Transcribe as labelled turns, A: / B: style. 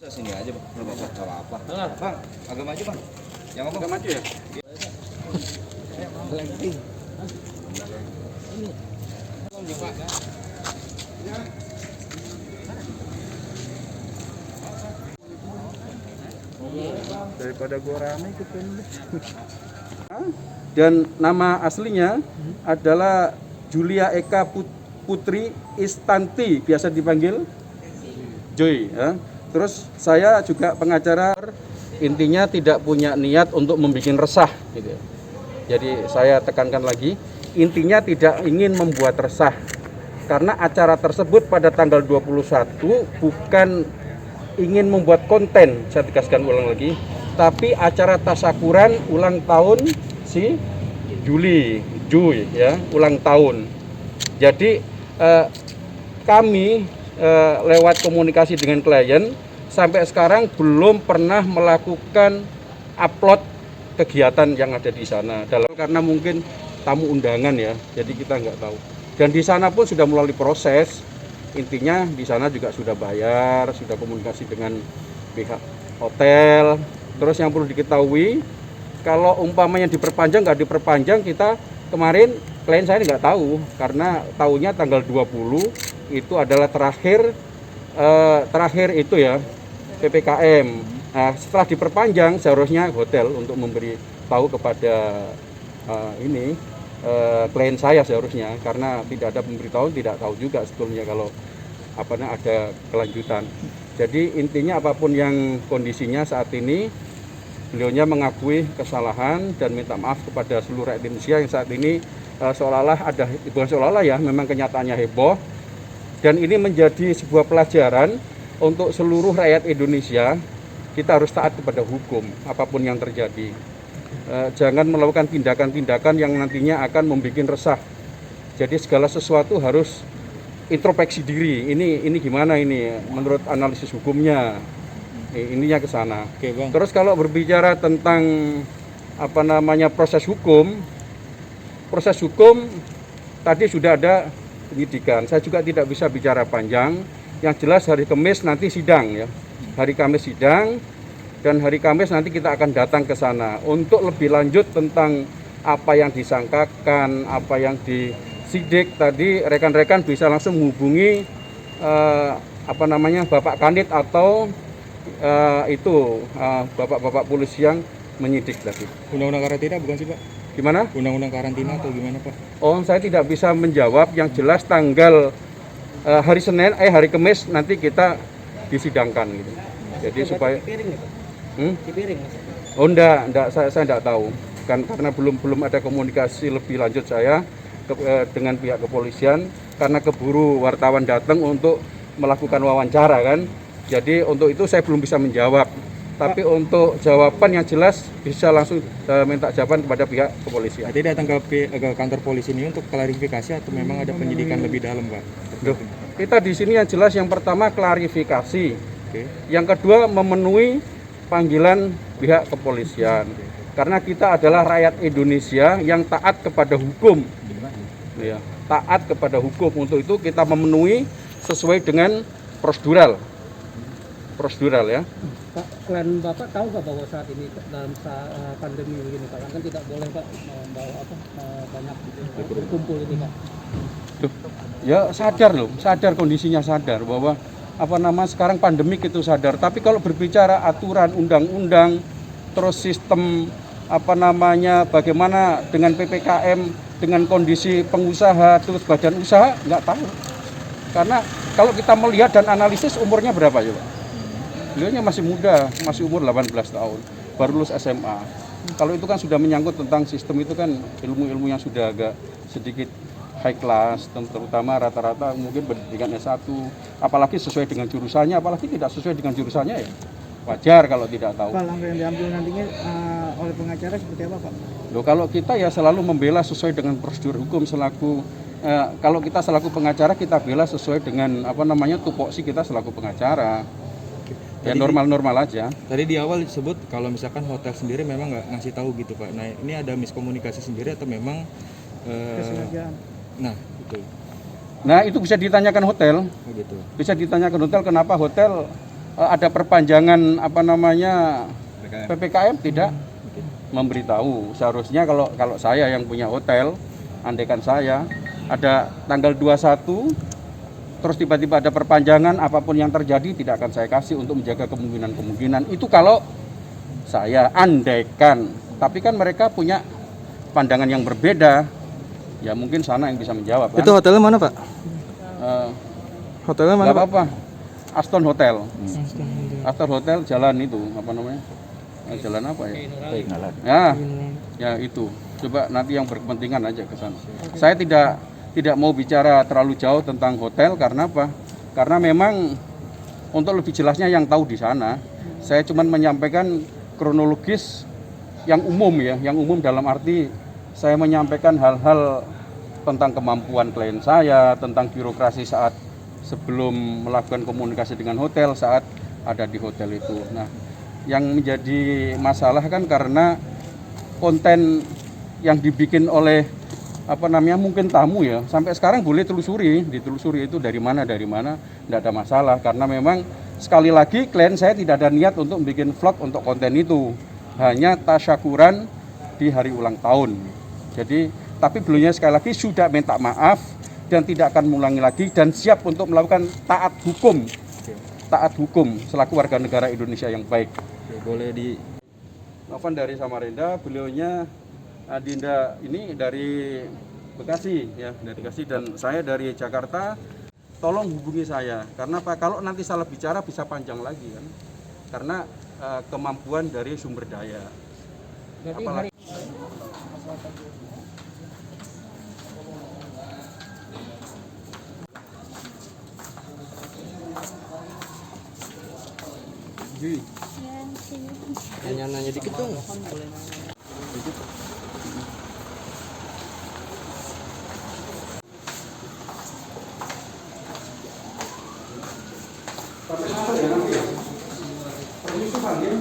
A: Sini aja bang, nggak apa-apa. Bang, agak maju bang. Yang ngomong agak maju ya? Lagi.
B: Daripada gua rame ikut penulis.
C: Dan nama aslinya adalah Julia Eka Putri Istanti, biasa dipanggil Joy. Ya. Terus saya juga pengacara, intinya tidak punya niat untuk membuat resah. Gitu. Jadi saya tekankan lagi, intinya tidak ingin membuat resah. Karena acara tersebut pada tanggal 21 bukan ingin membuat konten, saya tegaskan ulang lagi, tapi acara tasyakuran ulang tahun si Joy ya, ulang tahun. Jadi kami lewat komunikasi dengan klien sampai sekarang belum pernah melakukan upload kegiatan yang ada di sana. Karena mungkin tamu undangan ya, jadi kita nggak tahu. Dan di sana pun sudah melalui proses. Intinya di sana juga sudah bayar, sudah komunikasi dengan pihak hotel. Terus yang perlu diketahui, kalau umpamanya diperpanjang nggak diperpanjang, kita kemarin klien saya nggak tahu karena tahunya tanggal 20 itu adalah terakhir itu ya PPKM. Nah, setelah diperpanjang seharusnya hotel untuk memberi tahu kepada klien saya seharusnya, karena tidak ada pemberitahuan, tidak tahu juga sebetulnya kalau ada kelanjutan. Jadi intinya apapun yang kondisinya saat ini, beliaunya mengakui kesalahan dan minta maaf kepada seluruh rakyat Indonesia yang saat ini seolah-olah bukan seolah-olah ya, memang kenyataannya heboh. Dan ini menjadi sebuah pelajaran untuk seluruh rakyat Indonesia. Kita harus taat kepada hukum apapun yang terjadi. Jangan melakukan tindakan-tindakan yang nantinya akan membuat resah. Jadi segala sesuatu harus introspeksi diri. Ini gimana ini menurut analisis hukumnya. Ininya ke sana.
B: Oke, Bang.
C: Terus kalau berbicara tentang proses hukum tadi sudah ada penyidikan. Saya juga tidak bisa bicara panjang. Yang jelas hari Kamis nanti sidang ya. Hari Kamis sidang. Dan hari Kamis nanti kita akan datang ke sana untuk lebih lanjut tentang apa yang disangkakan, apa yang disidik. Tadi rekan-rekan bisa langsung menghubungi Bapak Kanit atau bapak-bapak polisi yang menyidik tadi.
B: Undang-undang karantina bukan sih, Pak?
C: Gimana?
B: Undang-undang karantina atau gimana, Pak?
C: Oh, saya tidak bisa menjawab. Yang jelas tanggal hari Kamis nanti kita disidangkan gitu. Jadi supaya Oh enggak, saya enggak tahu. Karena belum ada komunikasi lebih lanjut saya dengan pihak kepolisian, karena keburu wartawan datang untuk melakukan wawancara kan. Jadi untuk itu saya belum bisa menjawab. Tapi untuk jawaban yang jelas bisa langsung minta jawaban kepada pihak kepolisian.
B: Jadi datang ke kantor polisi ini untuk klarifikasi atau memang ada penyidikan lebih dalam, Pak?
C: Kita di sini yang jelas yang pertama klarifikasi.
B: Oke.
C: Yang kedua memenuhi panggilan pihak kepolisian. Karena kita adalah rakyat Indonesia yang taat kepada hukum. Ya, taat kepada hukum. Untuk itu kita memenuhi sesuai dengan prosedural ya.
D: Pak, klien Bapak tahu nggak bahwa saat ini dalam pandemi begini Pak, kan tidak boleh Pak membawa banyak berkumpul ini Pak.
C: Ya sadar kondisinya, sadar bahwa sekarang pandemik itu sadar. Tapi kalau berbicara aturan undang-undang, terus sistem bagaimana dengan PPKM, dengan kondisi pengusaha, terus badan usaha, nggak tahu. Karena kalau kita melihat dan analisis umurnya berapa ya Pak? Beliaunya masih muda, masih umur 18 tahun, baru lulus SMA. Kalau itu kan sudah menyangkut tentang sistem, itu kan ilmu-ilmu yang sudah agak sedikit high class, terutama rata-rata mungkin pendidikan S1, apalagi sesuai dengan jurusannya, apalagi tidak sesuai dengan jurusannya ya wajar kalau tidak tahu.
D: Pak, langkah yang diambil nantinya oleh pengacara seperti apa Pak?
C: Loh, kalau kita ya selalu membela sesuai dengan prosedur hukum kalau kita selaku pengacara kita bela sesuai dengan tupoksi kita selaku pengacara. Ya normal-normal aja.
B: Tadi di awal disebut kalau misalkan hotel sendiri memang nggak ngasih tahu gitu Pak. Nah ini ada miskomunikasi sendiri atau memang
D: kesengajaan?
C: Nah itu bisa ditanyakan hotel.
B: Oh gitu.
C: Bisa ditanyakan hotel kenapa hotel ada perpanjangan apa namanya
A: PPKM.
C: PPKM tidak memberitahu. Seharusnya kalau saya yang punya hotel, andaikan saya ada tanggal 21 terus tiba-tiba ada perpanjangan, apapun yang terjadi tidak akan saya kasih untuk menjaga kemungkinan-kemungkinan. Itu kalau saya andaikan. Tapi kan mereka punya pandangan yang berbeda. Ya mungkin sana yang bisa menjawab kan.
B: Itu hotelnya mana, Pak? Hotelnya mana,
C: Nggak
B: Pak?
C: apa-apa. Aston Hotel. Aston Hotel jalan itu apa namanya? Jalan apa ya? Ya itu. Coba nanti yang berkepentingan aja ke sana. Saya tidak mau bicara terlalu jauh tentang hotel karena apa? Karena memang untuk lebih jelasnya yang tahu di sana. Saya cuma menyampaikan kronologis yang umum ya, yang umum dalam arti saya menyampaikan hal-hal tentang kemampuan klien saya, tentang birokrasi saat sebelum melakukan komunikasi dengan hotel saat ada di hotel itu. Nah, yang menjadi masalah kan karena konten yang dibikin oleh mungkin tamu ya, sampai sekarang boleh ditelusuri itu dari mana, tidak ada masalah karena memang sekali lagi klien saya tidak ada niat untuk bikin vlog untuk konten itu, hanya tasyakuran di hari ulang tahun. Jadi, tapi beliaunya sekali lagi sudah minta maaf dan tidak akan mengulangi lagi dan siap untuk melakukan taat hukum selaku warga negara Indonesia yang baik.
B: Boleh di
C: Novan dari Samarinda, beliaunya Adinda ini dari Bekasi ya, dari Bekasi dan saya dari Jakarta. Tolong hubungi saya karena Pak kalau nanti salah bicara bisa panjang lagi kan. Karena kemampuan dari sumber daya. Apalagi
B: nanya dikit dong.
C: Tapi apa ya nanti ya? Permisi panggil.